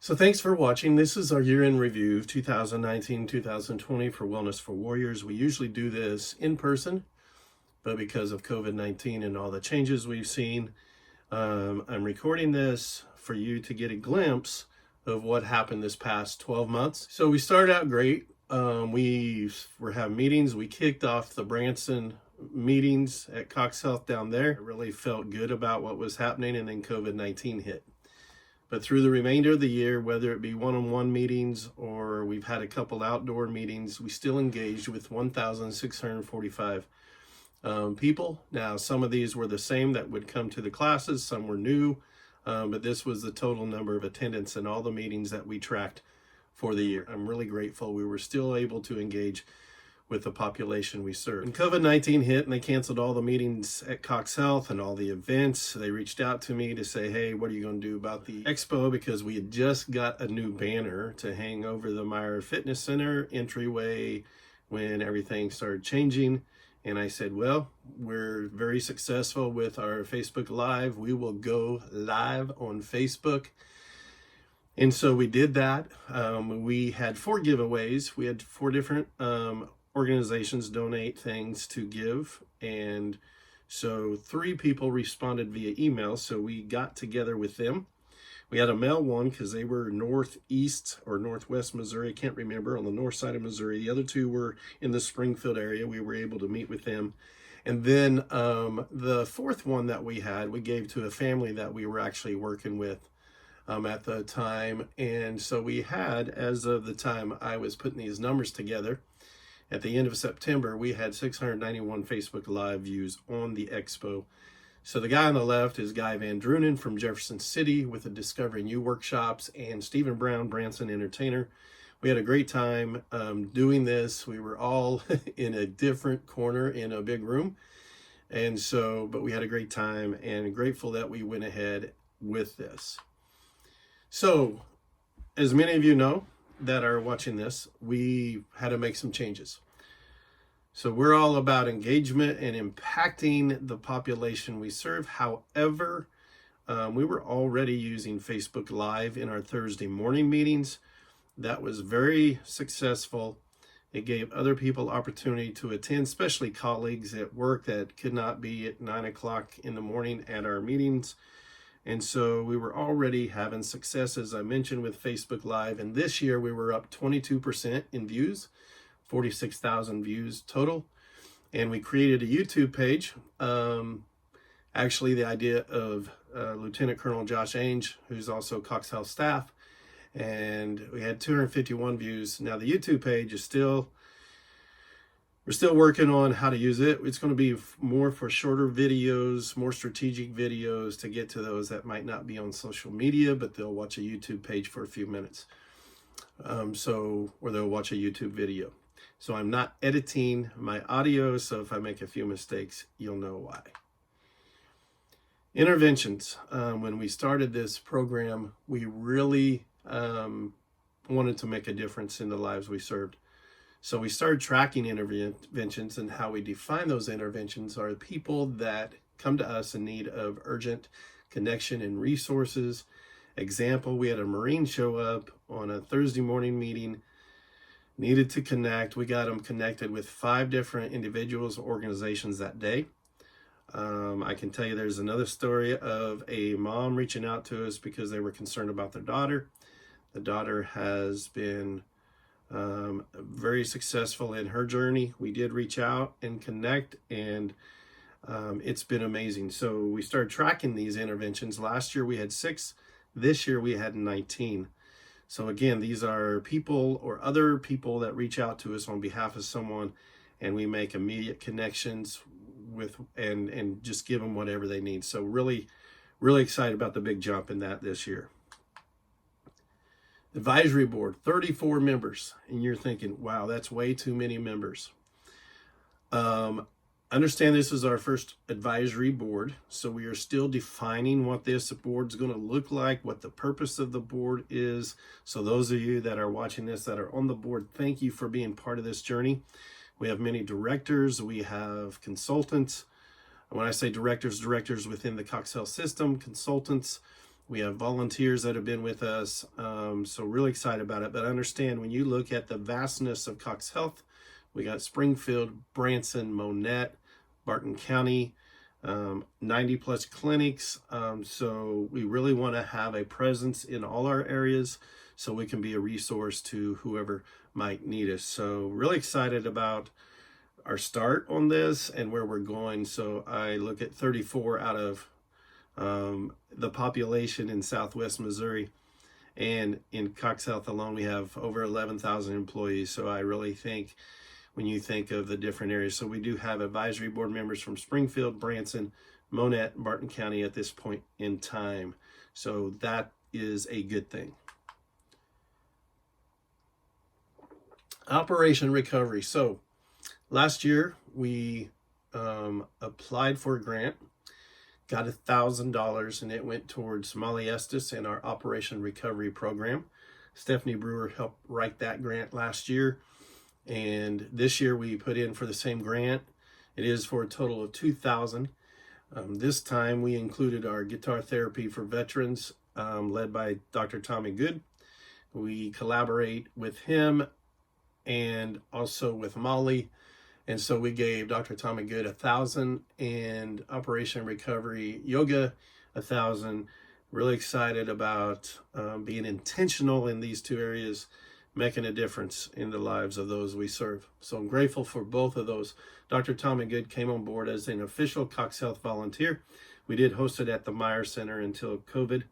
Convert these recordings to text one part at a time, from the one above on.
So thanks for watching. This is our year-end review of 2019-2020 for Wellness for Warriors. We usually do this in person, but because of COVID-19 and all the changes we've seen, I'm recording this for you to get a glimpse of what happened this past 12 months. So we started out great. We were having meetings. We kicked off the Branson meetings at Cox Health down there. I really felt good about what was happening, and then COVID-19 hit. But through the remainder of the year, whether it be one-on-one meetings or we've had a couple outdoor meetings, we still engaged with 1,645 people. Now, some of these were the same that would come to the classes, some were new, but this was the total number of attendance in all the meetings that we tracked for the year. I'm really grateful we were still able to engage with the population we serve. When COVID-19 hit and they canceled all the meetings at Cox Health and all the events, they reached out to me to say, hey, what are you going to do about the expo? Because we had just got a new banner to hang over the Meyer Fitness Center entryway when everything started changing. And I said, well, we're very successful with our Facebook Live. We will go live on Facebook. And so we did that. We had 4 giveaways. We had 4 different organizations donate things to give, and so 3 people responded via email, so we got together with them. We had a male one because they were northeast or northwest Missouri, I can't remember, on the north side of Missouri. The other 2 were in the Springfield area. We were able to meet with them. And then the 4th one that we had, we gave to a family that we were actually working with at the time. And so we had, as of the time I was putting these numbers together, at the end of September, we had 691 Facebook Live views on the expo. So the guy on the left is Guy Van Drunen from Jefferson City with the Discovering You workshops, and Stephen Brown, Branson Entertainer. We had a great time doing this. We were all in a different corner in a big room. And so, but we had a great time and grateful that we went ahead with this. So, as many of you know that are watching this, we had to make some changes. So we're all about engagement and impacting the population we serve. However, we were already using Facebook Live in our Thursday morning meetings. That was very successful. It gave other people opportunity to attend, especially colleagues at work that could not be at 9 o'clock in the morning at our meetings. And so we were already having success, as I mentioned, with Facebook Live. And this year we were up 22% in views, 46,000 views total. And we created a YouTube page. Actually, the idea of Lieutenant Colonel Josh Ainge, who's also Cox Health staff. And we had 251 views. Now the YouTube page is we're still working on how to use it. It's going to be more for shorter videos, more strategic videos to get to those that might not be on social media, but they'll watch a YouTube page for a few minutes. Or they'll watch a YouTube video. So I'm not editing my audio, so if I make a few mistakes, you'll know why. Interventions. When we started this program, we really wanted to make a difference in the lives we served. So we started tracking interventions, and how we define those interventions are people that come to us in need of urgent connection and resources. Example, we had a Marine show up on a Thursday morning meeting, needed to connect. We got them connected with 5 different individuals or organizations that day. I can tell you there's another story of a mom reaching out to us because they were concerned about their daughter. The daughter has been very successful in her journey. We did reach out and connect, and it's been amazing. So we started tracking these interventions. Last year we had 6. This year we had 19. So again, these are people or other people that reach out to us on behalf of someone, and we make immediate connections with and just give them whatever they need. So really, really excited about the big jump in that this year. Advisory board, 34 members. And you're thinking, wow, that's way too many members. Understand this is our first advisory board, so we are still defining what this board's going to look like, what the purpose of the board is. So those of you that are watching this that are on the board, thank you for being part of this journey. We have many directors, we have consultants. When I say directors within the Cox Health system, consultants, We have volunteers that have been with us, so really excited about it. But understand, when you look at the vastness of Cox Health, we got Springfield, Branson, Monette, Barton County, 90 plus clinics. So we really want to have a presence in all our areas so we can be a resource to whoever might need us. So really excited about our start on this and where we're going. So I look at 34 out of the population in Southwest Missouri, and in Cox Health alone we have over 11,000 employees. So I really think when you think of the different areas, so we do have advisory board members from Springfield, Branson, Monette, and Barton County at this point in time. So that is a good thing. Operation Recovery. So last year we applied for a grant, got $1,000, and it went towards Molly Estes and our Operation Recovery program. Stephanie Brewer helped write that grant last year, and this year we put in for the same grant. It is for a total of $2,000. This time we included our guitar therapy for veterans, led by Dr. Tommy Good. We collaborate with him and also with Molly. And so we gave Dr. Tommy Good $1,000 and Operation Recovery Yoga $1,000. Really excited about being intentional in these two areas, making a difference in the lives of those we serve. So I'm grateful for both of those. Dr. Tommy Good came on board as an official Cox Health volunteer. We did host it at the Meyer Center until COVID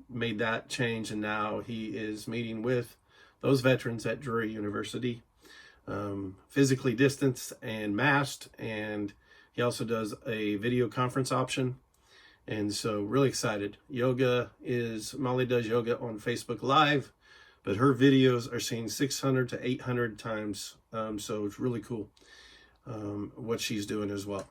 made that change, and now he is meeting with those veterans at Drury University, physically distanced and masked, and he also does a video conference option. And so really excited. Molly does yoga on Facebook Live, but her videos are seen 600 to 800 times. So it's really cool what she's doing as well.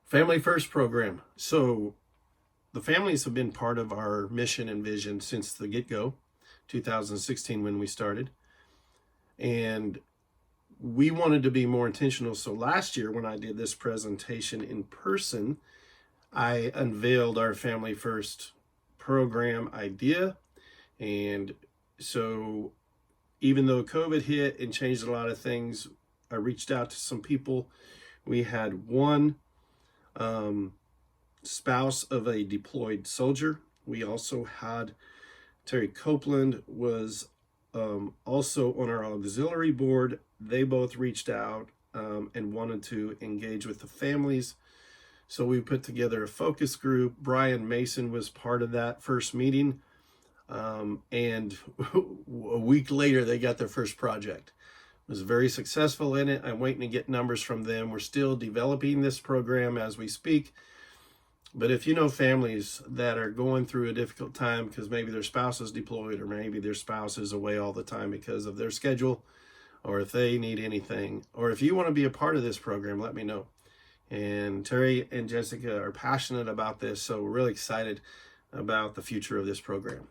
Family First program. So the families have been part of our mission and vision since the get-go, 2016 when we started. And we wanted to be more intentional. So last year when I did this presentation in person, I unveiled our Family First program idea. And so even though COVID hit and changed a lot of things, I reached out to some people. We had one spouse of a deployed soldier. We also had Terry Copeland was also on our auxiliary board. They both reached out and wanted to engage with the families. So we put together a focus group. Brian Mason was part of that first meeting. And a week later, they got their first project. Was very successful in it. I'm waiting to get numbers from them. We're still developing this program as we speak. But if you know families that are going through a difficult time because maybe their spouse is deployed or maybe their spouse is away all the time because of their schedule, or if they need anything, or if you want to be a part of this program, let me know. And Terry and Jessica are passionate about this, so we're really excited about the future of this program.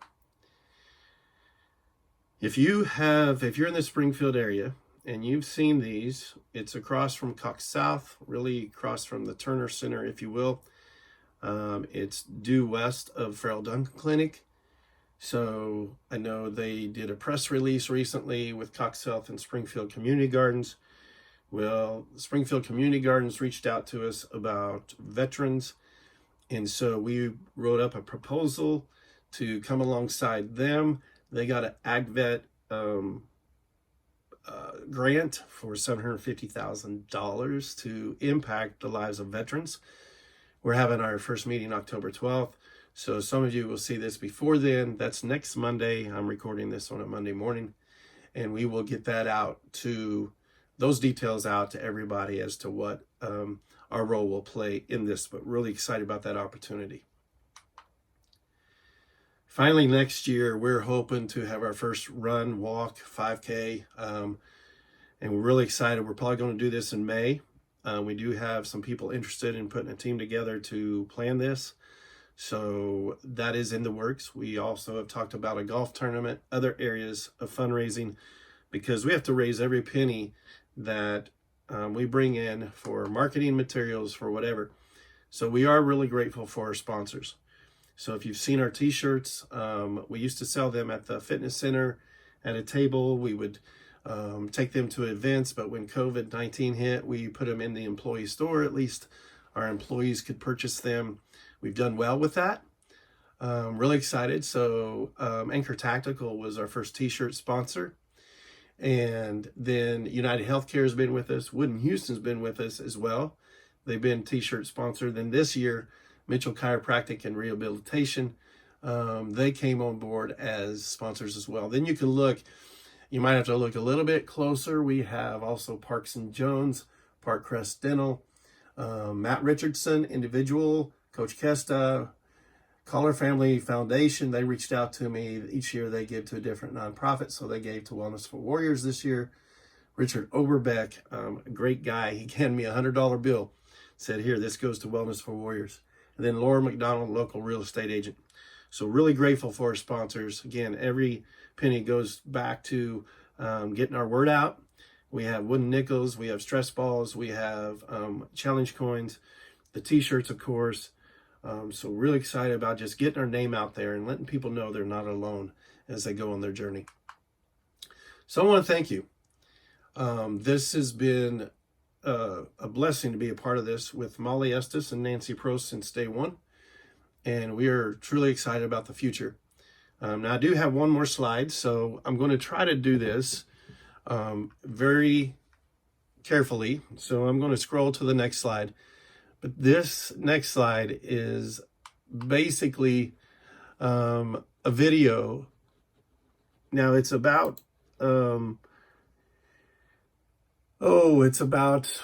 If you're in the Springfield area and you've seen these, it's across from Cox South, really across from the Turner Center, if you will. It's due west of Farrell Duncan Clinic. So I know they did a press release recently with Cox Health and Springfield Community Gardens. Well, Springfield Community Gardens reached out to us about veterans. And so we wrote up a proposal to come alongside them. They got an AgVet grant for $750,000 to impact the lives of veterans. We're having our first meeting October 12th. So some of you will see this before then. That's next Monday. I'm recording this on a Monday morning. And we will get that out to, those details out to everybody as to what our role will play in this. But really excited about that opportunity. Finally, next year, we're hoping to have our first run, walk, 5K. And we're really excited. We're probably going to do this in May. We do have some people interested in putting a team together to plan this. So that is in the works. We also have talked about a golf tournament, other areas of fundraising, because we have to raise every penny that we bring in for marketing materials, for whatever. So we are really grateful for our sponsors. So if you've seen our t-shirts, we used to sell them at the fitness center at a table. We would take them to events, but when COVID-19 hit, we put them in the employee store. At least our employees could purchase them. We've done well with that. Really excited. So Anchor Tactical was our first t-shirt sponsor. And then United Healthcare has been with us. Wood in Houston's been with us as well. They've been t-shirt sponsor. Then this year, Mitchell Chiropractic and Rehabilitation, they came on board as sponsors as well. Then you can look, you might have to look a little bit closer. We have also Parks and Jones, Parkcrest Dental, Matt Richardson, Individual, Coach Kesta, Collar Family Foundation. They reached out to me. Each year they give to a different nonprofit, so they gave to Wellness for Warriors this year. Richard Oberbeck, a great guy. He handed me a $100 bill, said, here, this goes to Wellness for Warriors. And then Laura McDonald, local real estate agent. So really grateful for our sponsors. Again, every penny goes back to getting our word out. We have wooden nickels, we have stress balls, we have challenge coins, the t-shirts, of course. So really excited about just getting our name out there and letting people know they're not alone as they go on their journey. So I want to thank you. This has been a blessing to be a part of this with Molly Estes and Nancy Prost since day one. And we are truly excited about the future. Now I do have one more slide, so I'm going to try to do this very carefully. So I'm going to scroll to the next slide. But this next slide is basically a video. Now it's about, it's about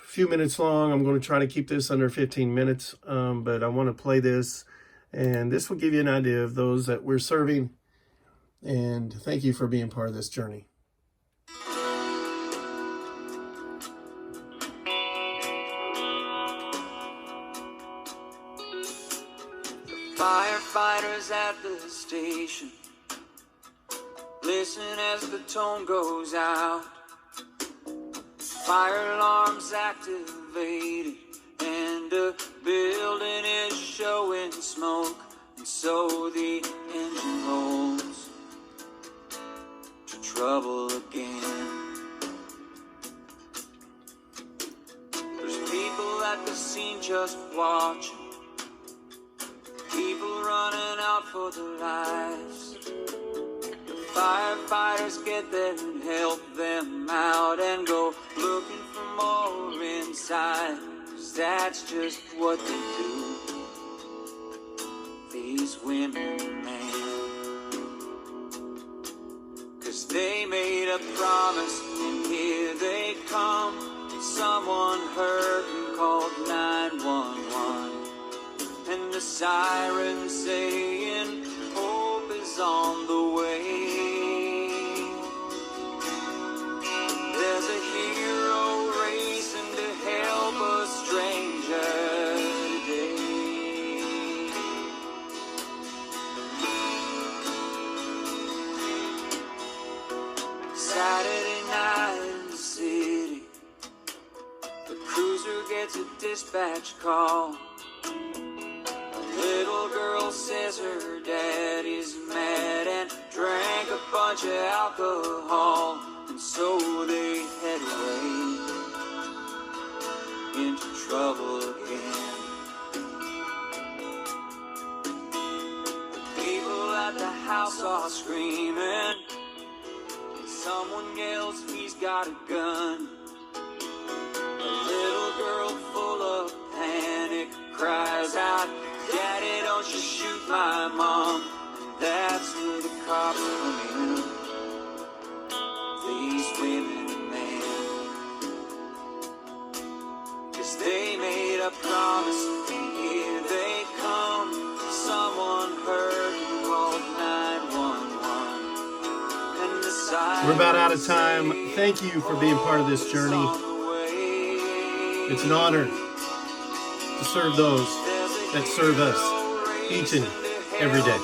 a few minutes long. I'm going to try to keep this under 15 minutes, but I want to play this. And this will give you an idea of those that we're serving. And thank you for being part of this journey. Firefighters at the station, listen as the tone goes out. Fire alarms activated and a building is showing smoke, and so the engine rolls to trouble again. There's people at the scene just watching, people running out for their lives. The firefighters get there and help them out and go looking for more inside, 'cause that's just what they do, these women and men. 'Cause they made a promise and here they come. Someone heard and called 911. And the siren saying, hope is on the way. There's a hero racing to help a stranger today. Saturday night in the city, the cruiser gets a dispatch call. Little girl says her daddy's mad and drank a bunch of alcohol, and so they head away into trouble again. The people at the house are screaming, and someone yells he's got a gun. A little girl full of panic cries out, Daddy, don't you shoot my mom. And that's where the cops come in. These women and men, 'cause they made a promise and here they come. Someone heard and called 911. And the sirens, we're about out of time. Thank you for being part of this journey. It's an honor to serve those that serve us each and every day.